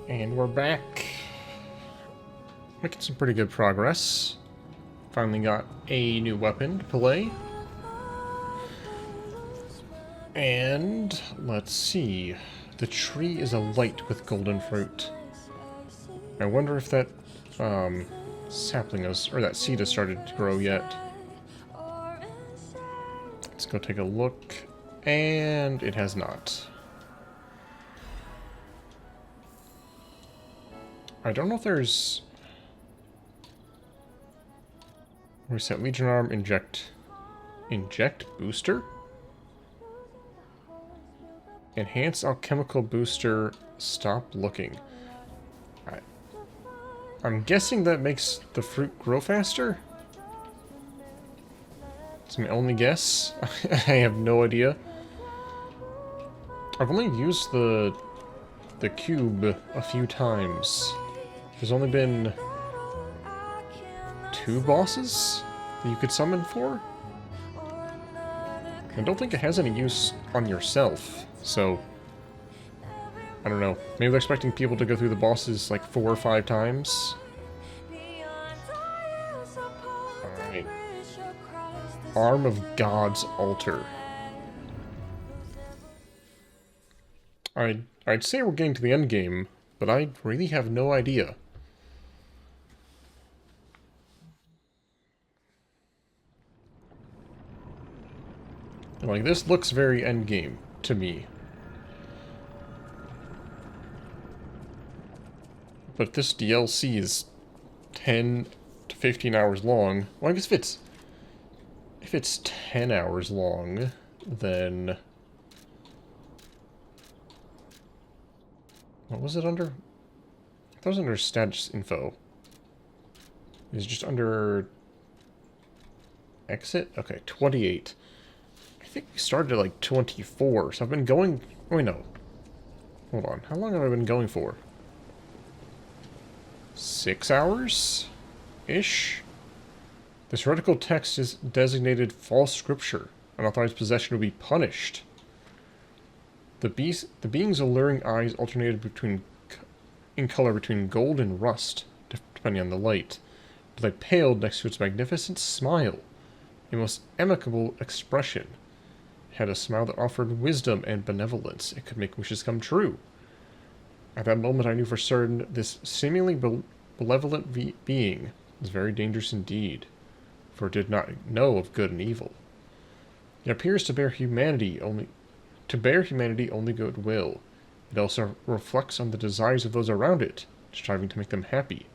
And we're back. Making some pretty good progress. Finally got a new weapon to play. And let's see. The tree is alight with golden fruit. I wonder if that sapling has, or that seed has started to grow yet. Let's go take a look. And it has not. I don't know if there's... Reset Legion Arm, inject booster? Enhance alchemical booster, stop looking. I'm guessing that makes the fruit grow faster? It's my only guess. I have no idea. I've only used the cube a few times. There's only been 2 bosses that you could summon for. I don't think it has any use on yourself, so I don't know. Maybe they're expecting people to go through the bosses like 4 or 5 times. Alright. Arm of God's Altar. I'd say we're getting to the end game, but I really have no idea. Like, this looks very endgame to me. But this DLC is 10 to 15 hours long. Well, I guess if it's 10 hours long, then... What was it under? That was under status info. It was just under... Exit? Okay, 28. I think we started at like 24, so I've been going... Oh, wait, no. Hold on. How long have I been going for? 6 hours-ish? This heretical text is designated false scripture. Unauthorized possession will be punished. The being's alluring eyes alternated in color between gold and rust, depending on the light, but they paled next to its magnificent smile. A most amicable expression. It had a smile that offered wisdom and benevolence. It could make wishes come true. At that moment I knew for certain this seemingly benevolent being was very dangerous indeed, for it did not know of good and evil. It appears to bear humanity only goodwill. It also reflects on the desires of those around it, striving to make them happy.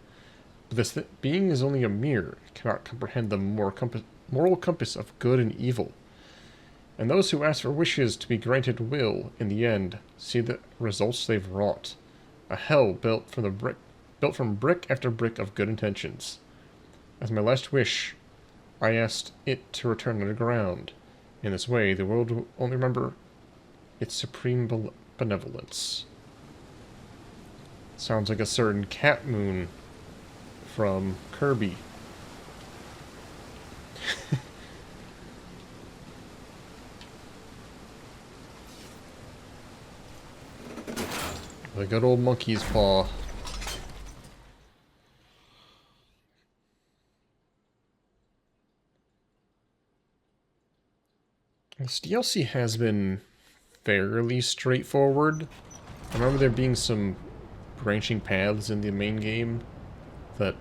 But this being is only a mirror. It cannot comprehend the moral compass of good and evil. And those who ask for wishes to be granted will, in the end, see the results they've wrought. A hell built from brick after brick of good intentions. As my last wish, I asked it to return underground. In this way, the world will only remember its supreme benevolence. Sounds like a certain Cat Moon from Kirby. The good old monkey's paw. This DLC has been fairly straightforward. I remember there being some branching paths in the main game that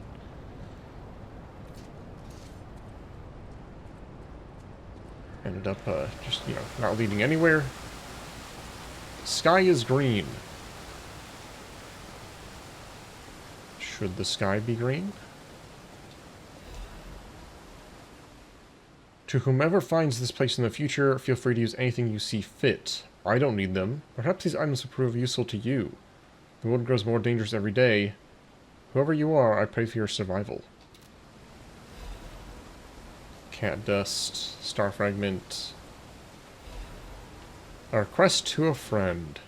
ended up just, not leading anywhere. Sky is green. Should the sky be green? To whomever finds this place in the future, feel free to use anything you see fit. I don't need them. Perhaps these items will prove useful to you. The world grows more dangerous every day. Whoever you are, I pray for your survival. Cat dust, star fragment. A request to a friend.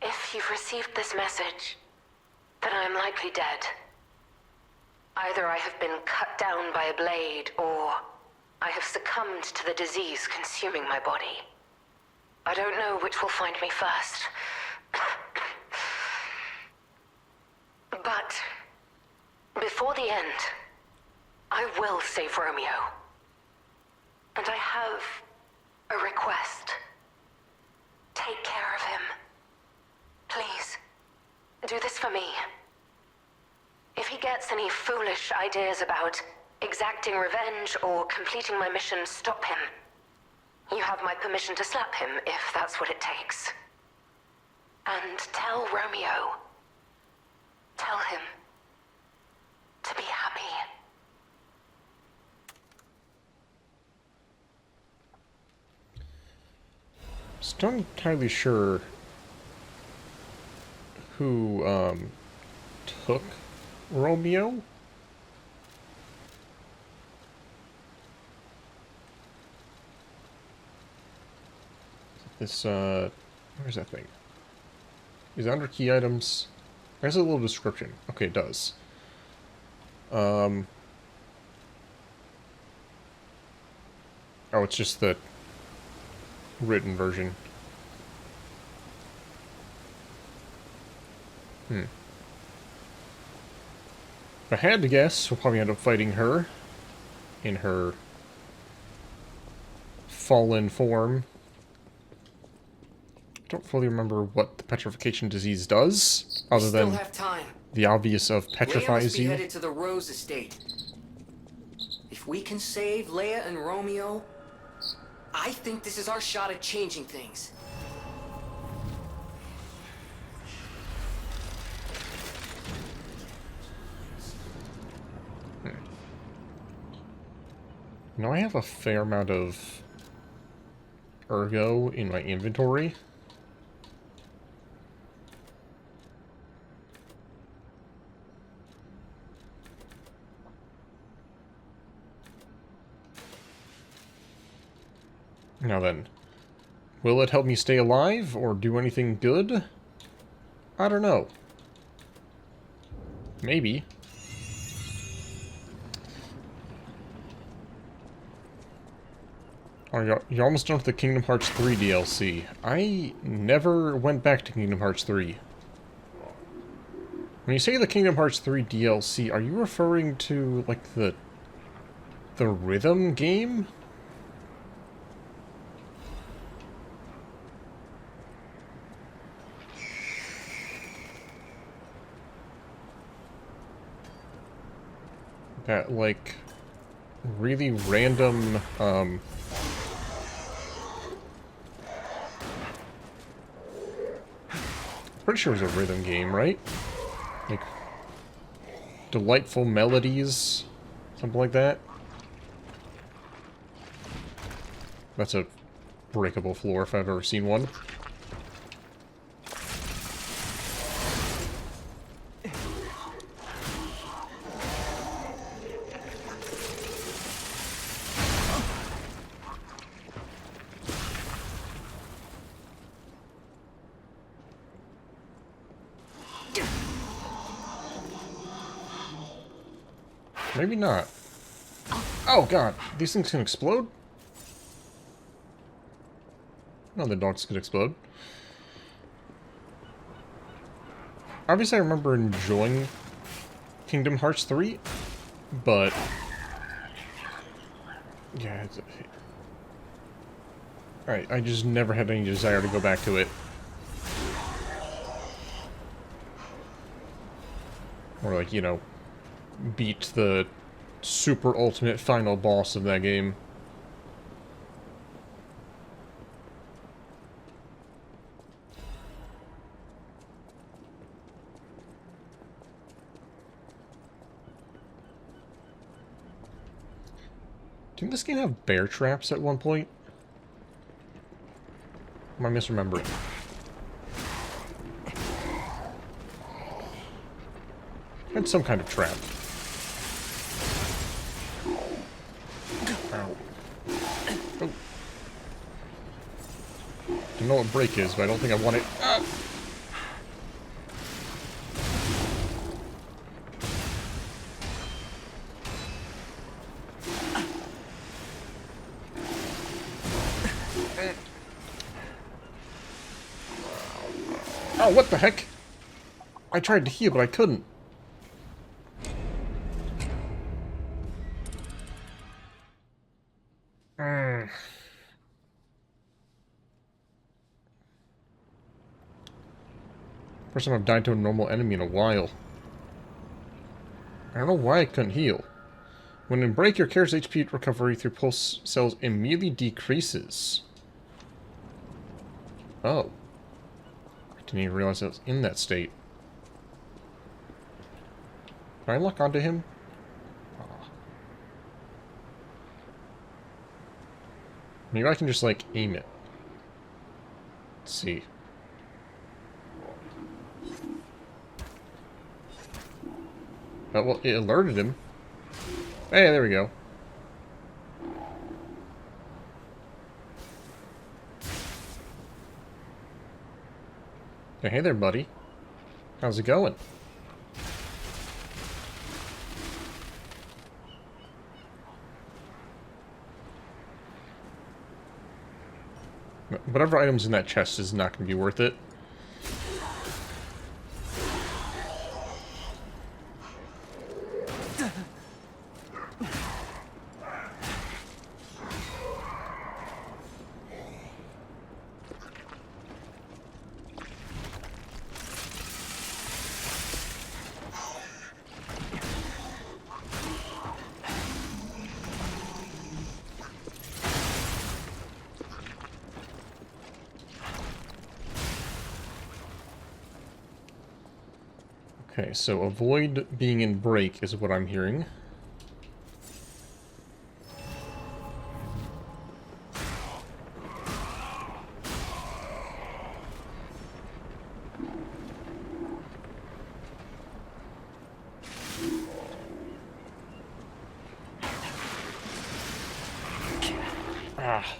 If you've received this message, then I am likely dead. Either I have been cut down by a blade, or I have succumbed to the disease consuming my body. I don't know which will find me first. But before the end, I will save Romeo. And I have a request. Take care of him. Please, do this for me. If he gets any foolish ideas about exacting revenge or completing my mission, stop him. You have my permission to slap him if that's what it takes. And tell Romeo. Tell him to be happy. Still not entirely sure who took Romeo. This where's that thing? Is it under key items? There's a little description. Okay, it does. Oh, it's just the written version. If I had to guess, we'll probably end up fighting her in her fallen form. I don't fully remember what the petrification disease does, other than have time. the obvious of petrifies Leia must be you. headed to the Rose estate. If we can save Leia and Romeo, I think this is our shot at changing things. Now I have a fair amount of ergo in my inventory. Now then, will it help me stay alive or do anything good? I don't know. Maybe. Oh, you're almost done with the Kingdom Hearts 3 DLC. I never went back to Kingdom Hearts 3. When you say the Kingdom Hearts 3 DLC, are you referring to, like, the rhythm game? That, like, really random, pretty sure it was a rhythm game, right? Like, delightful melodies, something like that. That's a breakable floor if I've ever seen one. Maybe not. Oh god, these things can explode? No, the dogs could explode. Obviously I remember enjoying Kingdom Hearts 3, but yeah, alright, I just never had any desire to go back to it. Or like, you know, beat the super ultimate final boss of that game. Didn't this game have bear traps at one point? Am I misremembering? Had some kind of trap. Ow. Oh. Don't know what break is, but I don't think I want it. Ah! Oh, what the heck? I tried to heal, but I couldn't. First time I've died to a normal enemy in a while. I don't know why I couldn't heal. When in break, your character's HP recovery through pulse cells immediately decreases. Oh. I didn't even realize I was in that state. Can I lock onto him? Oh. Maybe I can just, like, aim it. Let's see. Oh, well, it alerted him. Hey, there we go. Hey there, buddy. How's it going? Whatever item's in that chest is not going to be worth it. Okay, so avoid being in break is what I'm hearing. Ah.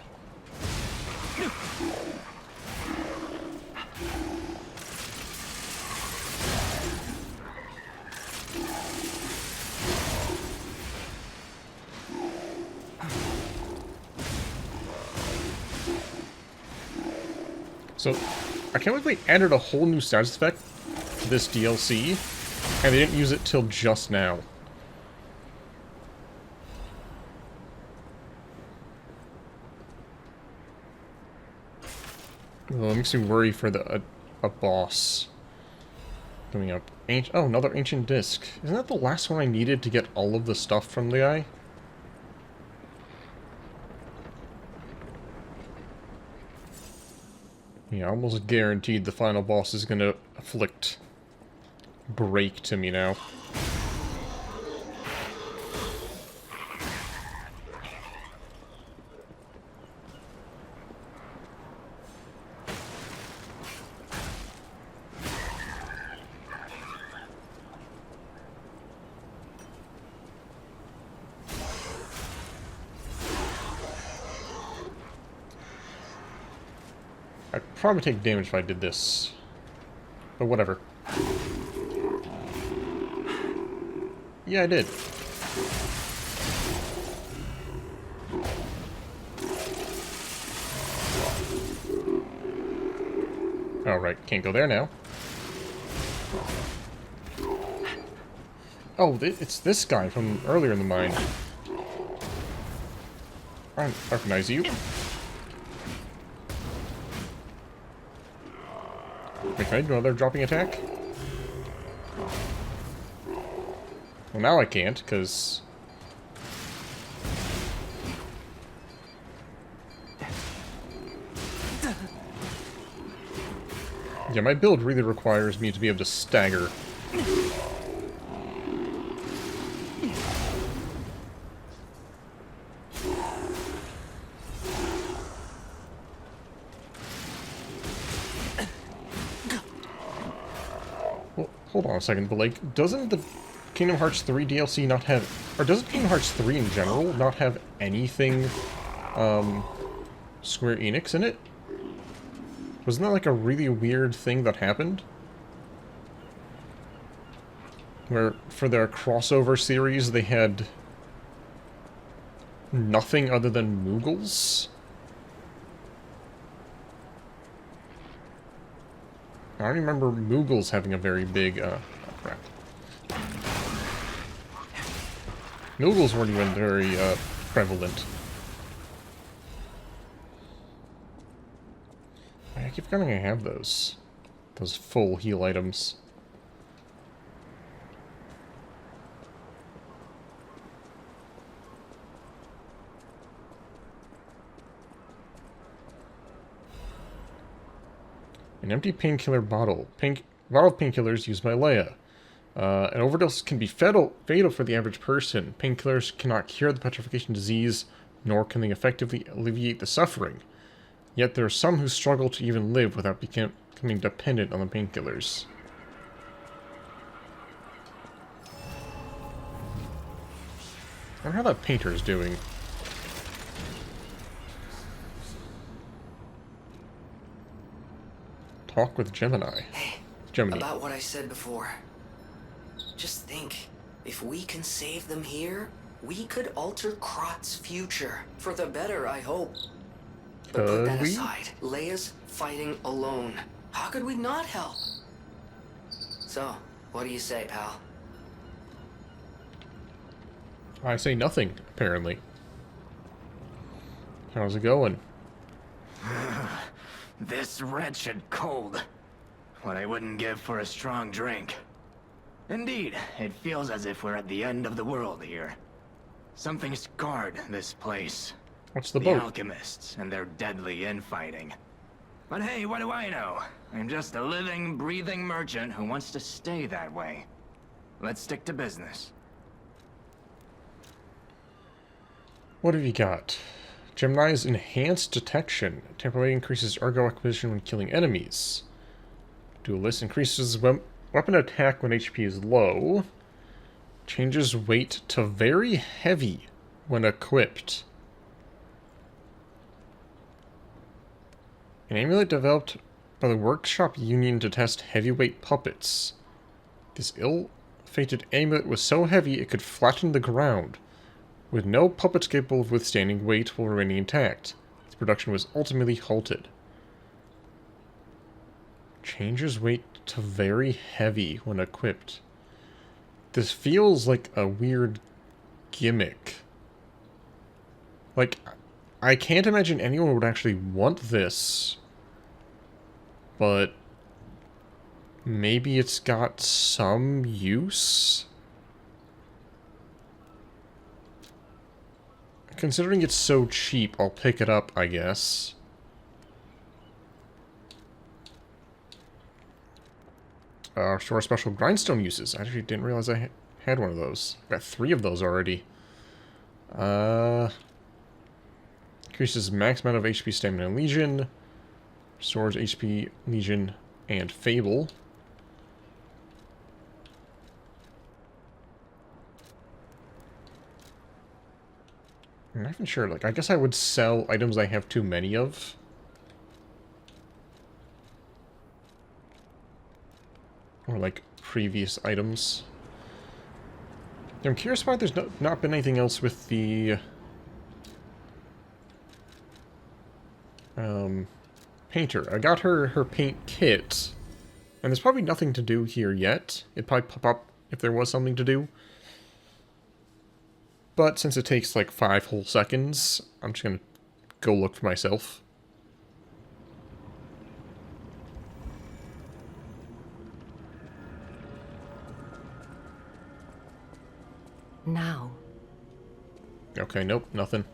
So, I can't believe they added a whole new sound effect to this DLC, and they didn't use it till just now. Well, it makes me worry for a boss coming up. Oh, another ancient disc. Isn't that the last one I needed to get all of the stuff from the guy? Yeah, almost guaranteed the final boss is gonna afflict break to me now. I'd probably take damage if I did this. But whatever. Yeah, I did. Alright, can't go there now. Oh, it's this guy from earlier in the mine. I recognize you. Wait, can I do another dropping attack? Well, now I can't, because... yeah, my build really requires me to be able to stagger. Well, hold on a second, but like, doesn't the Kingdom Hearts 3 DLC not have... or doesn't Kingdom Hearts 3 in general not have anything, Square Enix in it? Wasn't that like a really weird thing that happened? Where, for their crossover series, they had nothing other than Moogles? I don't remember Moogles having a very big, oh crap. Moogles weren't even very, prevalent. I keep forgetting I have those full heal items. An empty painkiller bottle. Bottle of painkillers used by Leia. An overdose can be fatal for the average person. Painkillers cannot cure the petrification disease, nor can they effectively alleviate the suffering. Yet there are some who struggle to even live without becoming dependent on the painkillers. I wonder how that painter is doing. Talk with Gemini. Hey, Gemini. about what I said before. Just think, if we can save them here, we could alter Krot's future. For the better, I hope. But put that aside, Leia's fighting alone. How could we not help? So, what do you say, pal? I say nothing, apparently. How's it going? This wretched cold. What I wouldn't give for a strong drink. Indeed, it feels as if we're at the end of the world here. Something scarred this place. What's the boat? The alchemists and their deadly infighting. But hey, what do I know? I'm just a living, breathing merchant who wants to stay that way. Let's stick to business. What have you got? Gemini's enhanced detection. Temporarily increases ergo acquisition when killing enemies. Duelist increases weapon attack when HP is low. Changes weight to very heavy when equipped. An amulet developed by the Workshop Union to test heavyweight puppets. This ill-fated amulet was so heavy it could flatten the ground, with no puppets capable of withstanding weight while remaining intact. Its production was ultimately halted. Changes weight to very heavy when equipped. This feels like a weird gimmick. Like, I can't imagine anyone would actually want this, but maybe it's got some use? Considering it's so cheap, I'll pick it up, I guess. Store special grindstone uses. I actually didn't realize I had one of those. Got 3 of those already. Increases max amount of HP, stamina, and legion. Restores HP, legion, and fable. I'm not even sure. Like, I guess I would sell items I have too many of. Or, like, previous items. I'm curious why there's not been anything else with the painter. I got her paint kit, and there's probably nothing to do here yet. It'd probably pop up if there was something to do. But since it takes like 5 whole seconds, I'm just gonna go look for myself. Now. Okay, nope, nothing.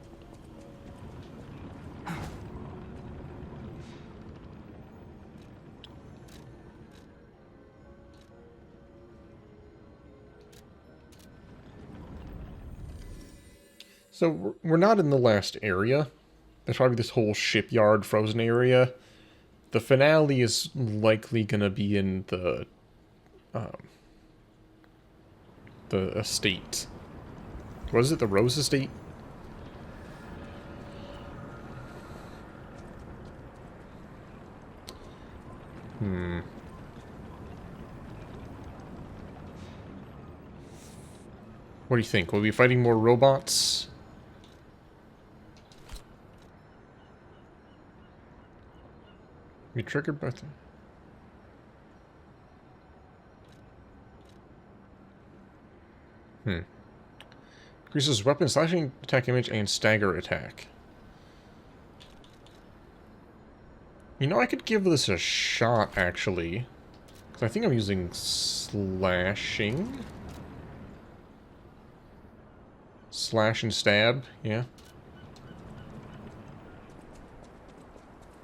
So, we're not in the last area. There's probably this whole shipyard frozen area. The finale is likely gonna be in the estate. What is it, the Rose Estate? What do you think? Will we be fighting more robots? Be triggered by... Increases weapon slashing attack damage and stagger attack. You know, I could give this a shot, actually. Because I think I'm using slashing. Slash and stab, yeah.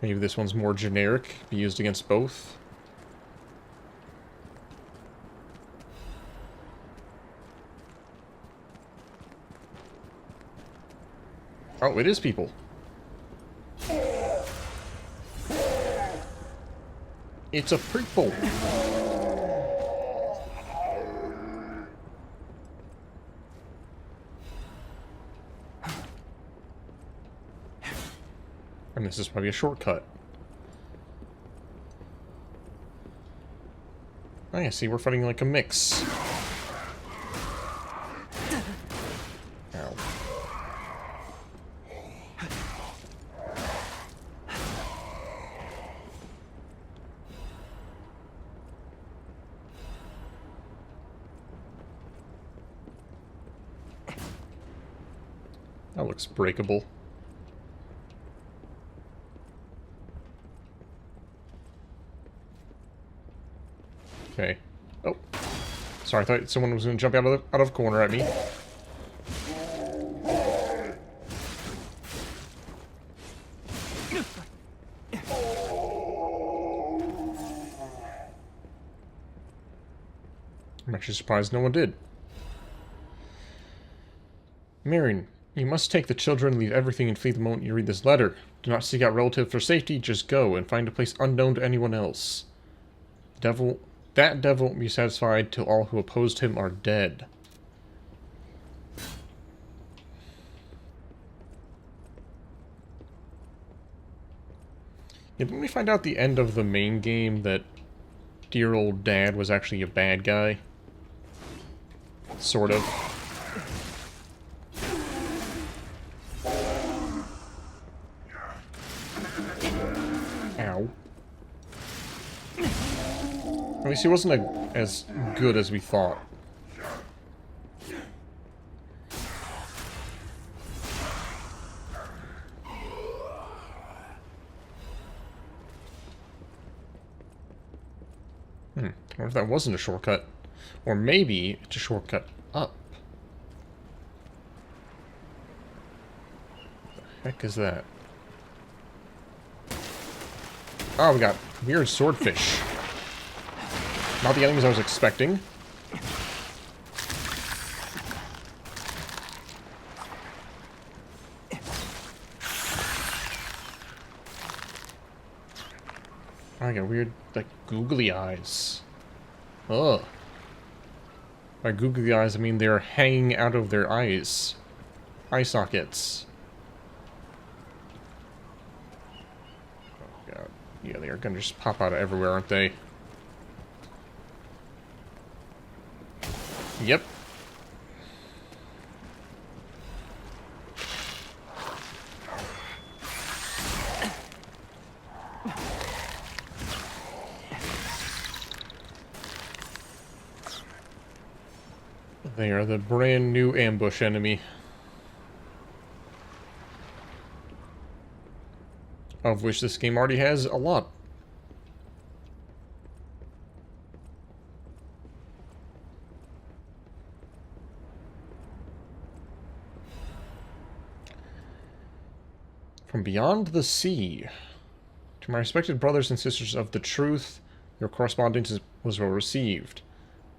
Maybe this one's more generic, be used against both. Oh, it is people. It's a people. And this is probably a shortcut. Oh yeah, see, we're fighting like a mix. Ow. That looks breakable. Okay. Oh. Sorry, I thought someone was going to jump out of a corner at me. I'm actually surprised no one did. Marion, you must take the children, leave everything, and flee the moment you read this letter. Do not seek out relatives for safety, just go, and find a place unknown to anyone else. That devil won't be satisfied till all who opposed him are dead. Yeah, didn't we find out at the end of the main game that dear old dad was actually a bad guy? Sort of. Ow. At least he wasn't as good as we thought. I wonder if that wasn't a shortcut. Or maybe it's a shortcut up. What the heck is that? Oh, we got weird swordfish. Not the enemies I was expecting. I got weird, like, googly eyes. Ugh. By googly eyes, I mean they're hanging out of their eyes. Eye sockets. Oh, God. Yeah, they are gonna just pop out of everywhere, aren't they? Yep. They are the brand new ambush enemy. Of which this game already has a lot. From beyond the sea. To my respected brothers and sisters of the truth, your correspondence was well received.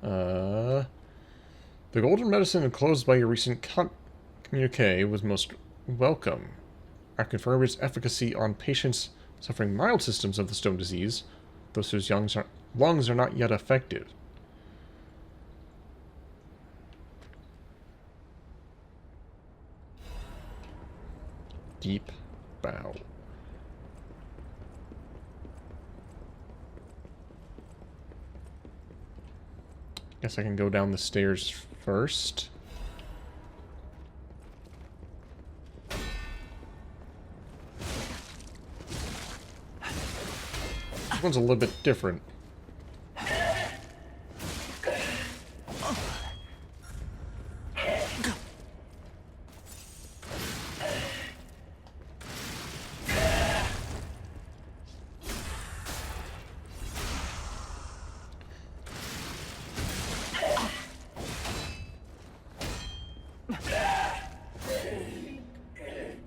The golden medicine enclosed by your recent communique was most welcome. I confirm its efficacy on patients suffering mild symptoms of the stone disease, those whose lungs are not yet affected. Deep bow. Guess I can go down the stairs first. This one's a little bit different.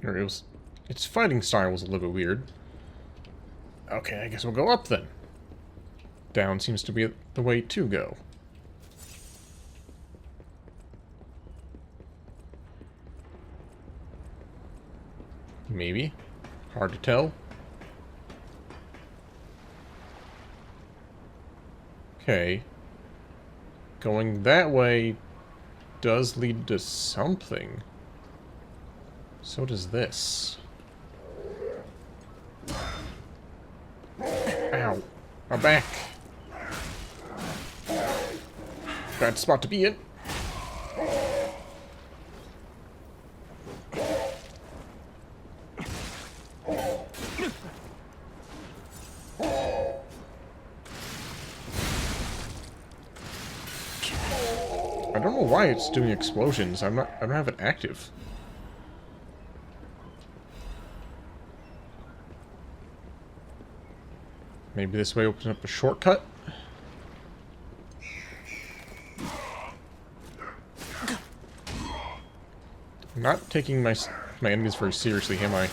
Or it was... Its fighting style was a little bit weird. Okay, I guess we'll go up then. Down seems to be the way to go. Maybe. Hard to tell. Okay. Going that way does lead to something. So does this. Ow. My back. Bad spot to be in. I don't know why it's doing explosions. I don't have it active. Maybe this way opens up a shortcut? I'm not taking my enemies very seriously, am I?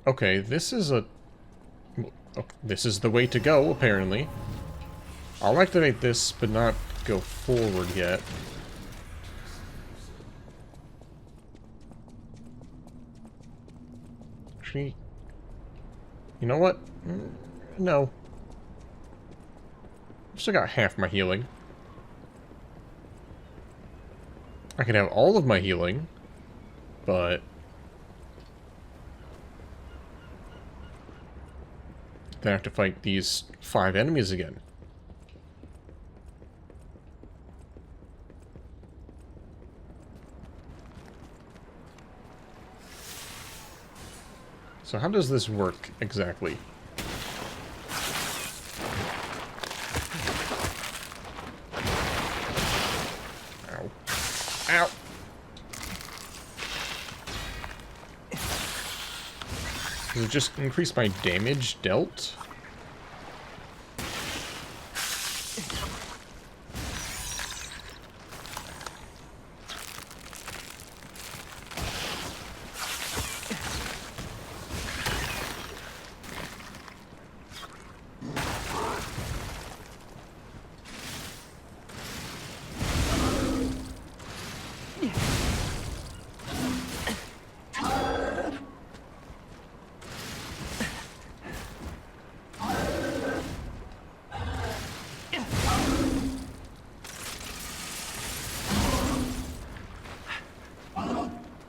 Okay, this is a... This is the way to go, apparently. I'll activate this, but not go forward yet. Actually... You know what? No. I've still got half my healing. I can have all of my healing, but... Then I have to fight these 5 enemies again. So how does this work exactly? Ow. Ow! Does it just increase my damage dealt?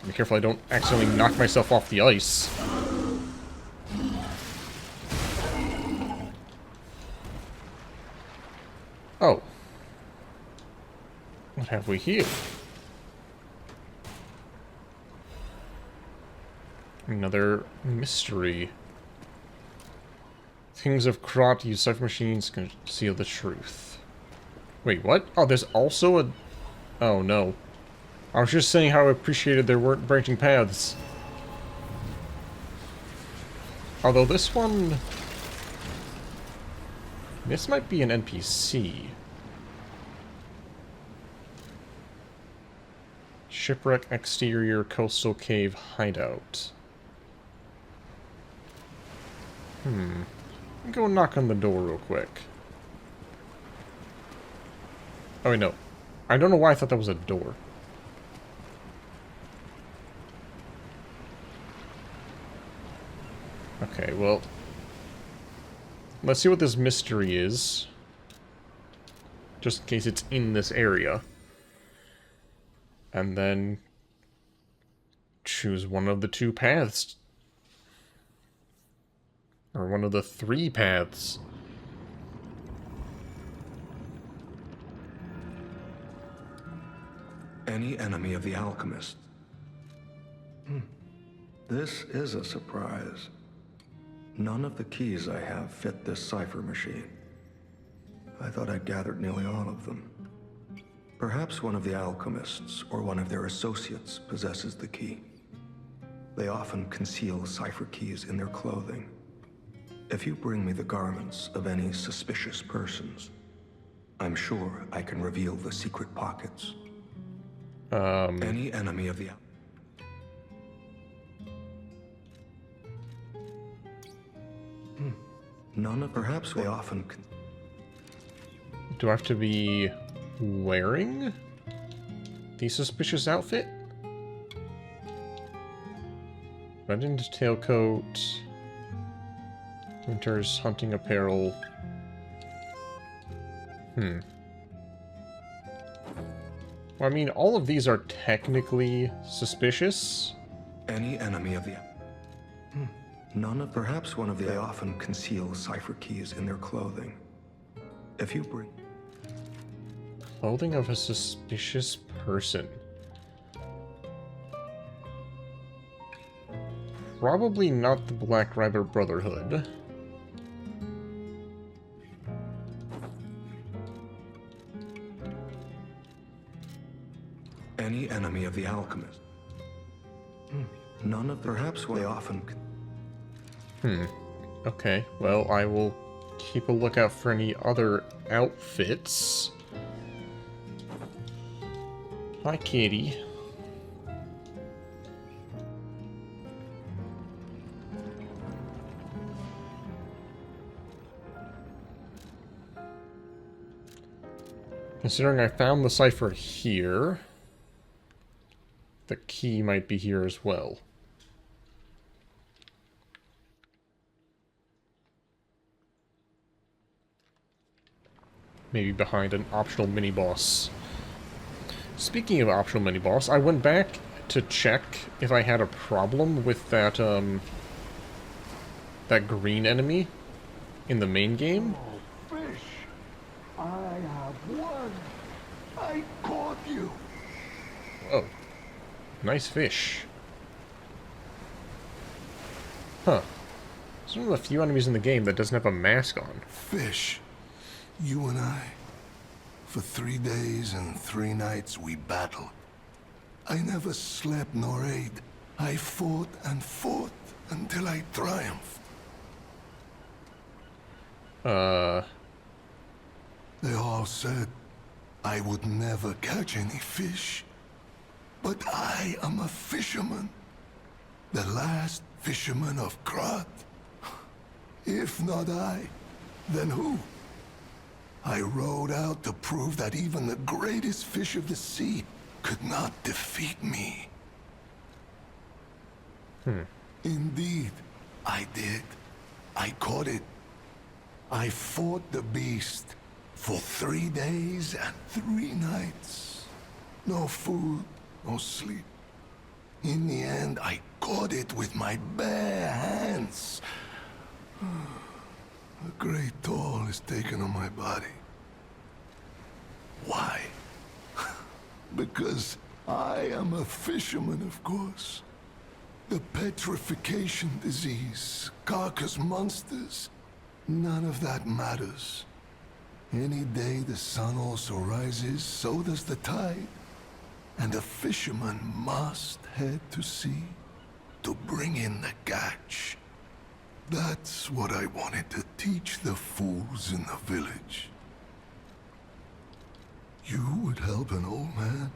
Be careful I don't accidentally knock myself off the ice. Oh. What have we here? Another mystery. Kings of Krot use cipher machines to conceal the truth. Wait, what? Oh, there's also a... Oh, no. I was just saying how I appreciated there weren't branching paths. Although this one... This might be an NPC. Shipwreck exterior coastal cave hideout. Go knock on the door real quick. Oh wait, no. I don't know why I thought that was a door. Okay, well... Let's see what this mystery is. Just in case it's in this area. And then... choose one of the 2 paths. Or one of the 3 paths. Any enemy of the alchemist. This is a surprise. None of the keys I have fit this cipher machine. I thought I'd gathered nearly all of them. Perhaps one of the alchemists or one of their associates possesses the key. They often conceal cipher keys in their clothing. If you bring me the garments of any suspicious persons, I'm sure I can reveal the secret pockets. Any enemy of the... None of... Perhaps they often... Do I have to be wearing the suspicious outfit? Reddened tailcoat. Winter's hunting apparel. Well, I mean, all of these are technically suspicious. Any enemy of the... None of... Perhaps one of the... They often conceal cipher keys in their clothing. If you bring... Clothing of a suspicious person. Probably not the Black Rabbit Brotherhood. Any enemy of the alchemist. None of... Perhaps they often... Okay, well, I will keep a lookout for any other outfits. Hi, kitty. Considering I found the cipher here, the key might be here as well. Maybe behind an optional mini-boss. Speaking of optional mini-boss, I went back to check if I had a problem with that, that green enemy in the main game. Oh, fish! I have won! I caught you! Oh. Nice fish. Huh. It's one of the few enemies in the game that doesn't have a mask on. Fish, you and I. For 3 days and 3 nights we battled. I never slept nor ate. I fought and fought until I triumphed. They all said I would never catch any fish. But I am a fisherman. The last fisherman of Krat. If not I, then who? I rowed out to prove that even the greatest fish of the sea could not defeat me. Indeed, I did. I caught it. I fought the beast for 3 days and 3 nights. No food, no sleep. In the end, I caught it with my bare hands. A great toll is taken on my body. Why? Because I am a fisherman, of course. The petrification disease, carcass monsters, none of that matters. Any day the sun also rises, so does the tide. And a fisherman must head to sea to bring in the catch. That's what I wanted to teach the fools in the village. You would help an old man?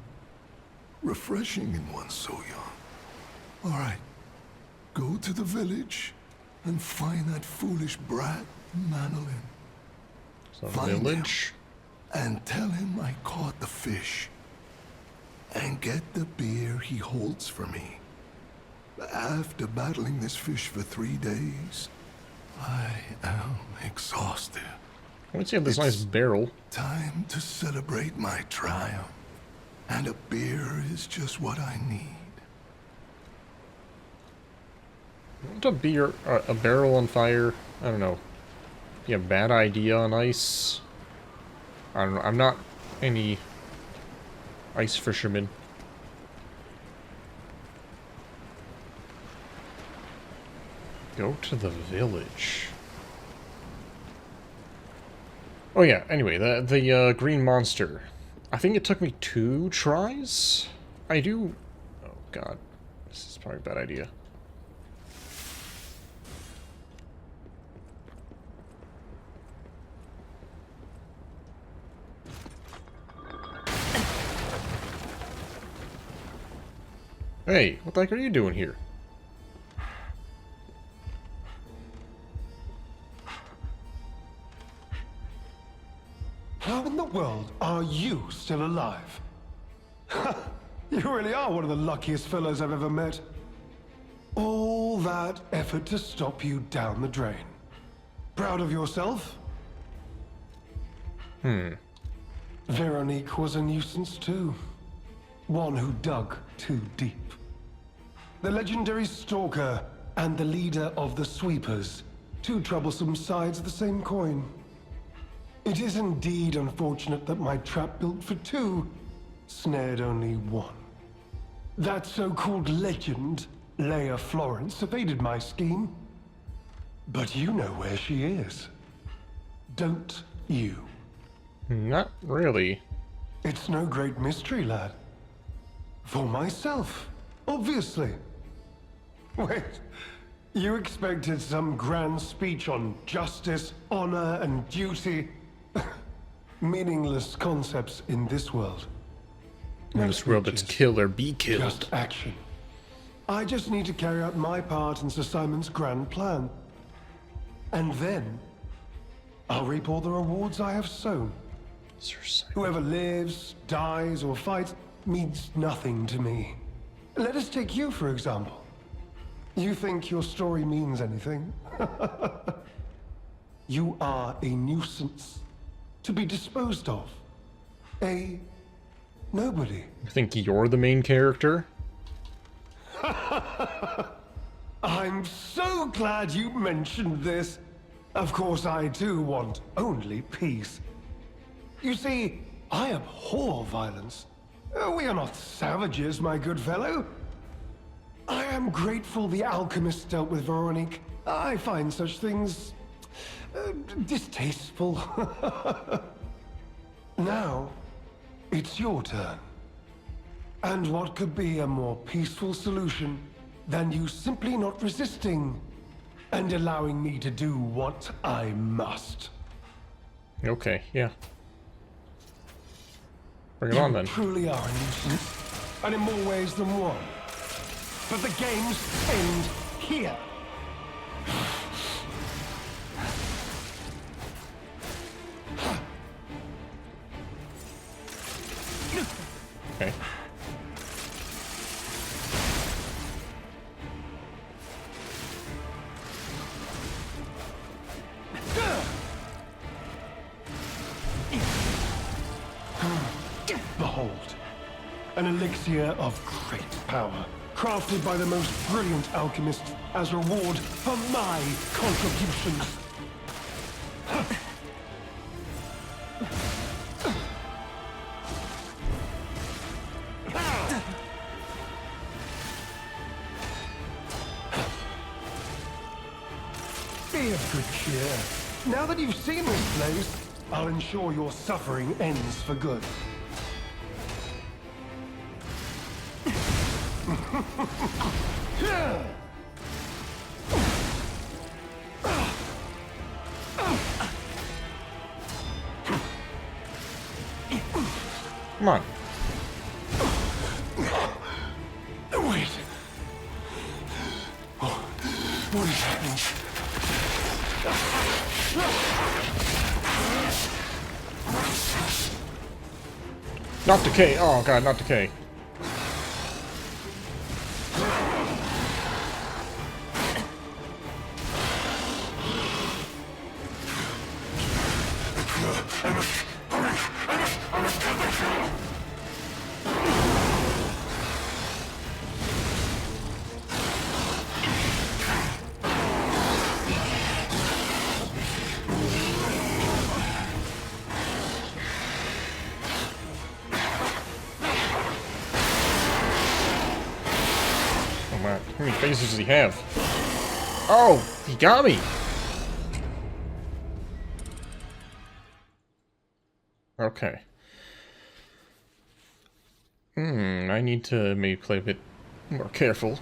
Refreshing in one so young. All right, go to the village and find that foolish brat, Manolin. So Find village. him and tell him I caught the fish. And get the beer he holds for me. After battling this fish for 3 days, I am exhausted. I want to have this nice barrel. Time to celebrate my triumph. And a beer is just what I need. Want a beer, a barrel on fire? I don't know. Be a bad idea on ice. I don't know. I'm not any ice fisherman. Go to the village. Oh yeah, anyway, the green monster. I think it took me 2 tries? I do... Oh god. This is probably a bad idea. Hey, what the heck are you doing here? How in the world are you still alive? You really are one of the luckiest fellows I've ever met. All that effort to stop you down the drain. Proud of yourself? Veronique was a nuisance too. One who dug too deep. The legendary stalker and the leader of the sweepers. Two troublesome sides of the same coin. It is indeed unfortunate that my trap built for two snared only one. That so-called legend, Leia Florence, evaded my scheme. But you know where she is. Don't you? Not really. It's no great mystery, lad. For myself, obviously. Wait, you expected some grand speech on justice, honor, and duty? Meaningless concepts in this world. In this world, it's speeches, kill or be killed. just action. I just need to carry out my part in Sir Simon's grand plan. And then, I'll reap all the rewards I have sown. Sir Simon. Whoever lives, dies, or fights means nothing to me. Let us take you, for example. You think your story means anything? You are a nuisance to be disposed of. A nobody. You think you're the main character? I'm so glad you mentioned this. Of course, I too want only peace. You see, I abhor violence. We are not savages, my good fellow. I am grateful the alchemist dealt with Veronique. I find such things distasteful. Now, it's your turn. And what could be a more peaceful solution than you simply not resisting and allowing me to do what I must? Okay, yeah. Bring it on then. You truly are a nuisance, and in more ways than one. But the games end here. Okay. Behold, an elixir of great power, crafted by the most brilliant alchemist as reward for my contributions. Be of good cheer. Now that you've seen this place, I'll ensure your suffering ends for good. Come on. Wait. What is happening? Not decay. Oh god, not decay. How many phases does he have? Oh, he got me! Okay. I need to maybe play a bit more careful.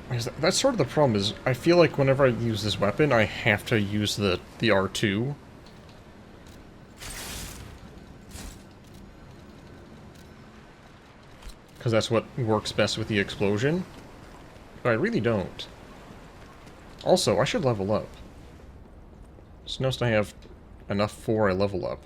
Because that's sort of the problem, is I feel like whenever I use this weapon, I have to use the R2. because that's what works best with the explosion. But I really don't. Also, I should level up. Just noticed I have enough for a level up.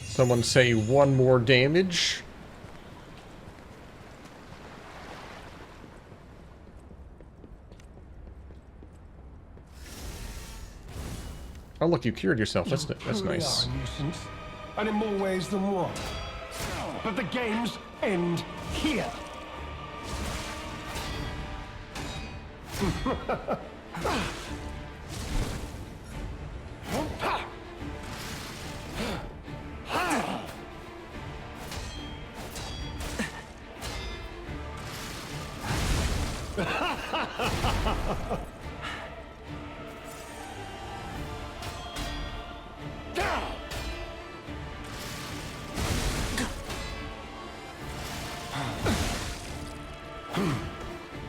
Someone say 1 more damage. Oh look, you cured yourself. That's Truly nice. are a nuisance, and in more ways than one. But the games end here.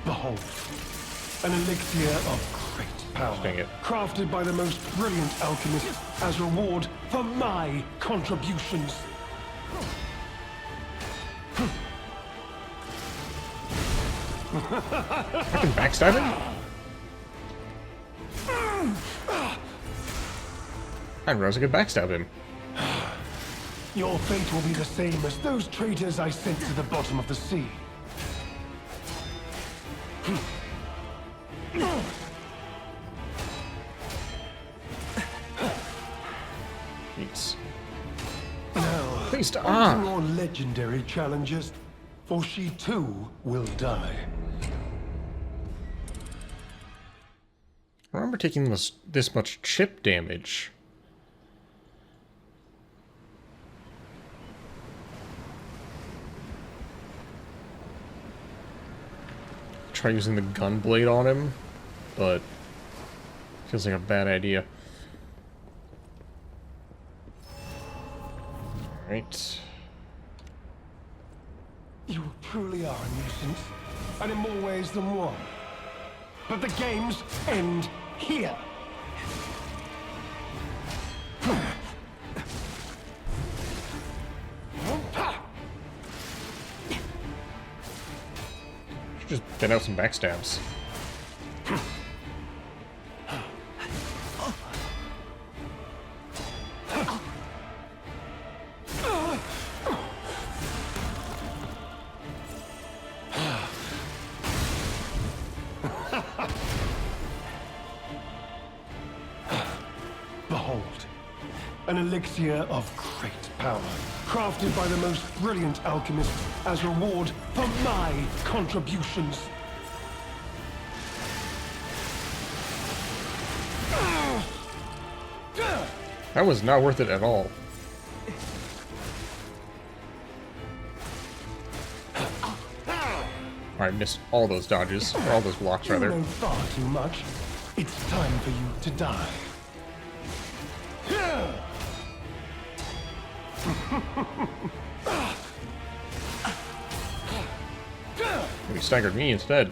Behold, an elixir of great power, Dang it. crafted by the most brilliant alchemists as reward for my contributions. I can backstab him? I didn't realize I could backstab him. Your fate will be the same as those traitors I sent to the bottom of the sea. Jeez. Now, Please stop. on to more legendary challenges, for she too will die. I remember taking this much chip damage. Try using the gun blade on him, but feels like a bad idea. Alright. You truly are a nuisance, and in more ways than one. But the games end here. Should just get out some backstabs. Behold, an elixir of great power, crafted by the most brilliant alchemists as reward for my contributions. That was not worth it at all. Alright, missed all those dodges, or all those blocks You rather. know far too much. It's time for you to die. He staggered me instead.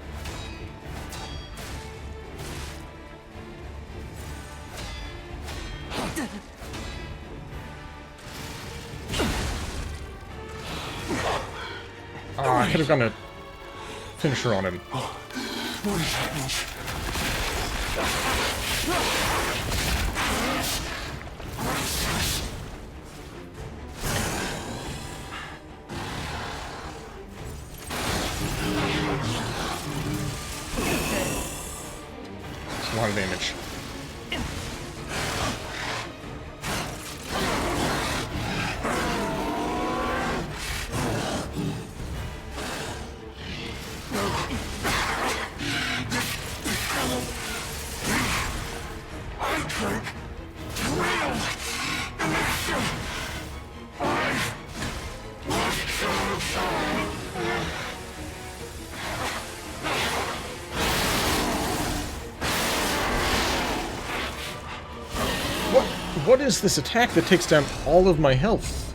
Oh, I could have gone a finisher on him. What is happening? It's a lot of damage. What is this attack that takes down all of my health?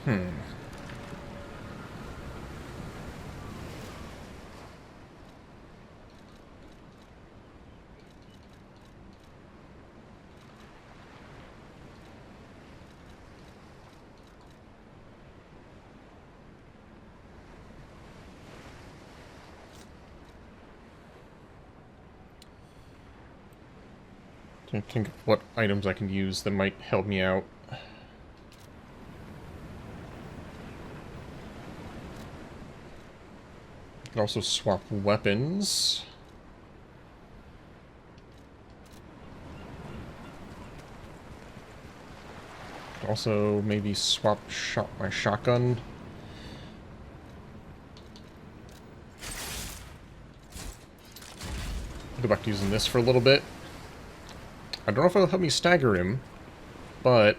Trying to think of what items I can use that might help me out. I can also swap weapons. Also, maybe swap my shotgun. Go back to using this for a little bit. I don't know if it'll help me stagger him, but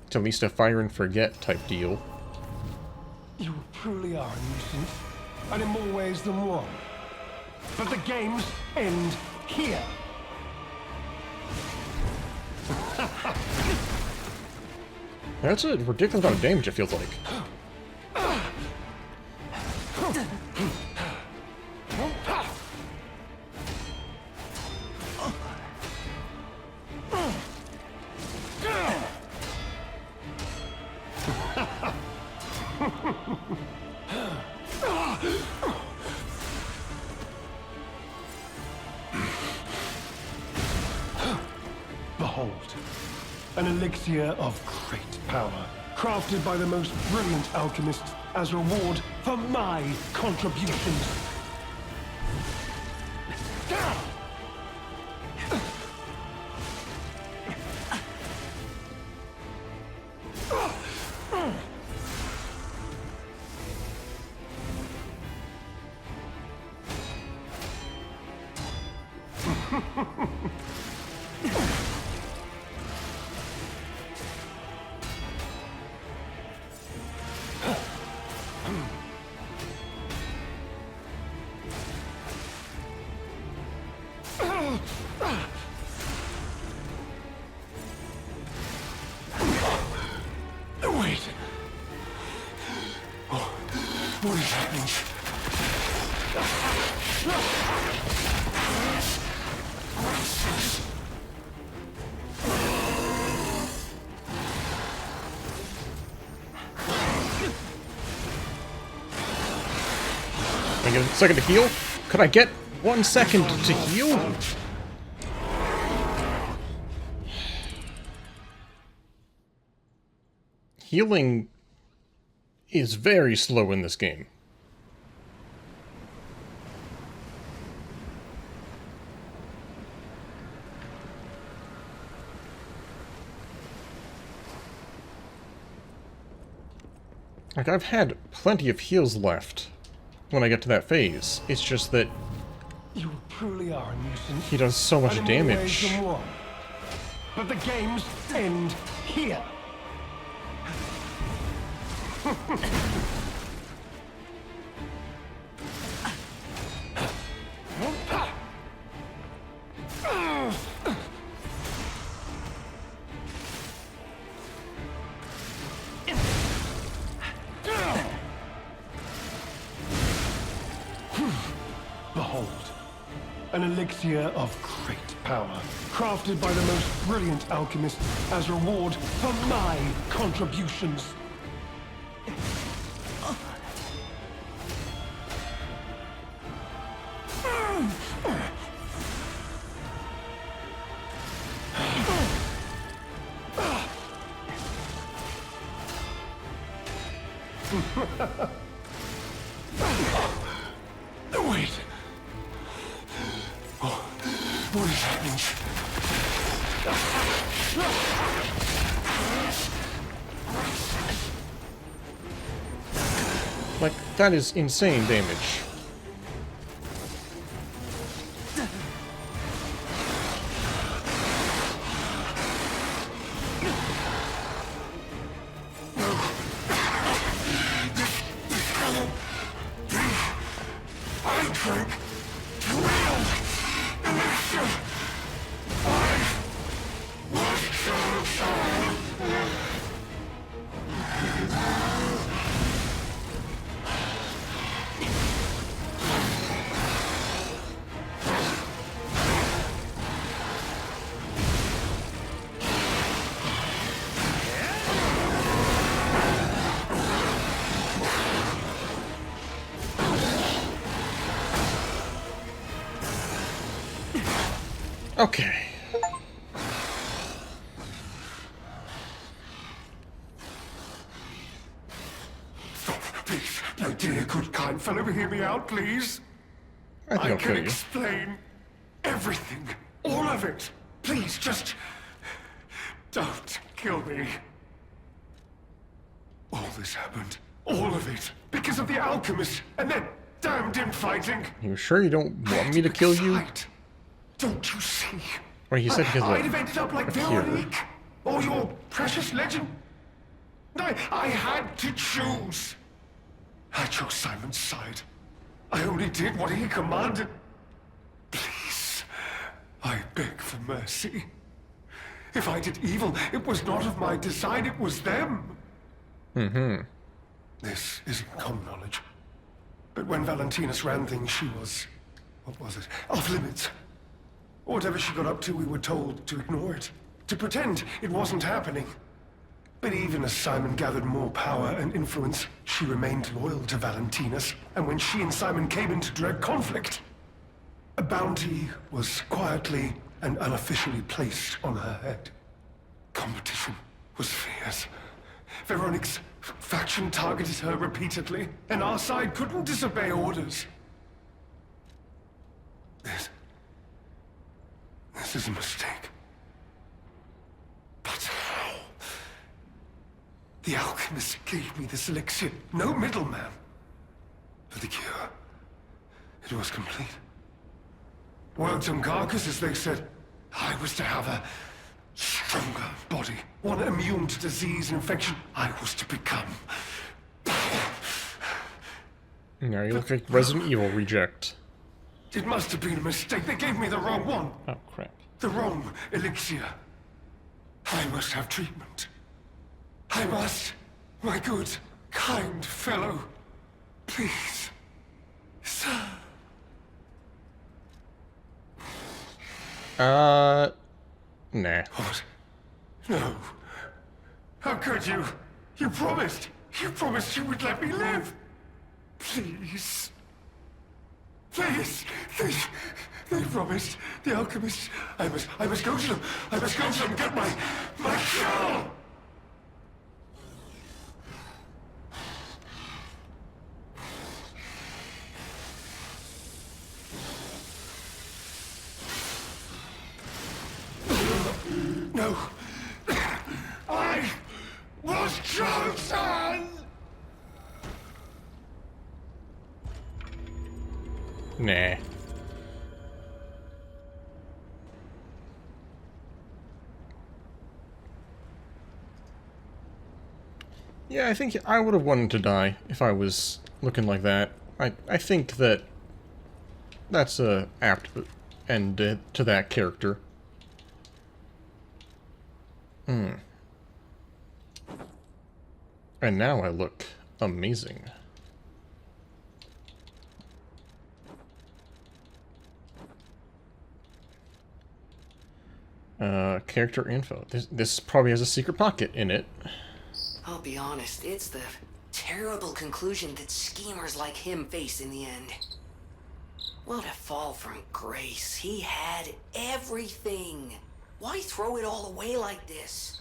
it's at least a fire and forget type deal. You truly are a nuisance, and in more ways than one. But the games end here. That's a ridiculous amount of damage, it feels like. Behold, an elixir of great power, crafted by the most brilliant alchemists as reward for my contributions. Wait. Oh, what is happening? Can I get a second to heal? Could I get 1 second to heal? Healing is very slow in this game. Like, I've had plenty of heals left when I get to that phase. It's just that You truly are a nuisance. he does so much and in more ways damage. than one. But the games end here. Behold, an elixir of great power, crafted by the most brilliant alchemists as reward for my contributions. Wait. Oh, what is happening? Like, that is insane damage. Okay. Please, my dear, good, kind fellow, hear me out, please. I think I I'll can kill you. explain everything. All of it. Please, just... don't kill me. All this happened. All of it. Because of the alchemist and that damned infighting. You sure you don't want me to kill you? Sight. Don't you see? Well, he said because I'd of have ended up like here. Veronique. Or your precious legend. I had to choose. I chose Simon's side. I only did what he commanded. Please, I beg for mercy. If I did evil, it was not of my design, it was them. Mm-hmm. This isn't common knowledge. But when Valentinus ran things, she was... what was it? Off limits. Whatever she got up to, we were told to ignore it. To pretend it wasn't happening. But even as Simon gathered more power and influence, she remained loyal to Valentinus. And when she and Simon came into direct conflict, a bounty was quietly and unofficially placed on her head. Competition was fierce. Veronique's faction targeted her repeatedly, and our side couldn't disobey orders. This is a mistake. But how? The alchemist gave me this elixir, no middleman. For the cure, it was complete. Worked on carcass, as they said. I was to have a stronger body, one immune to disease and infection. I was to become. Now you look like Resident Evil reject. It must have been a mistake. They gave me the wrong one. Oh, crap. The wrong elixir. I must have treatment. I must. My good, kind fellow. Please. Sir. Nah. What? No. How could you? You promised. You promised you would let me live. Please. Please. They promised. The alchemist. I must go to them. I must go to them and get my cure. No. I was chosen! Nah. Yeah, I think I would have wanted to die if I was looking like that. I think that that's a apt end to that character. And now I look amazing. Character info. This probably has a secret pocket in it. I'll be honest, it's the terrible conclusion that schemers like him face in the end. What a fall from grace. He had everything. Why throw it all away like this?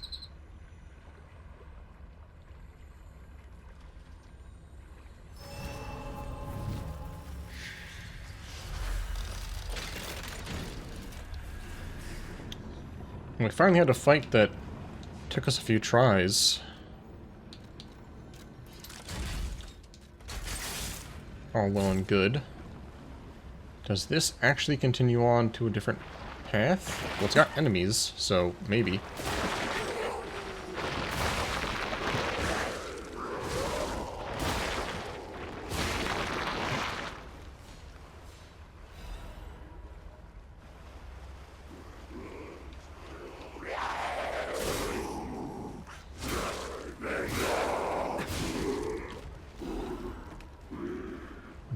We finally had a fight that took us a few tries. All well and good. Does this actually continue on to a different path? Well, it's got enemies, so maybe.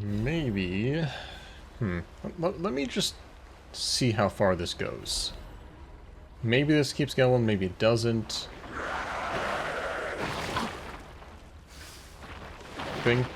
Maybe. Let me just see how far this goes. Maybe this keeps going, maybe it doesn't. Think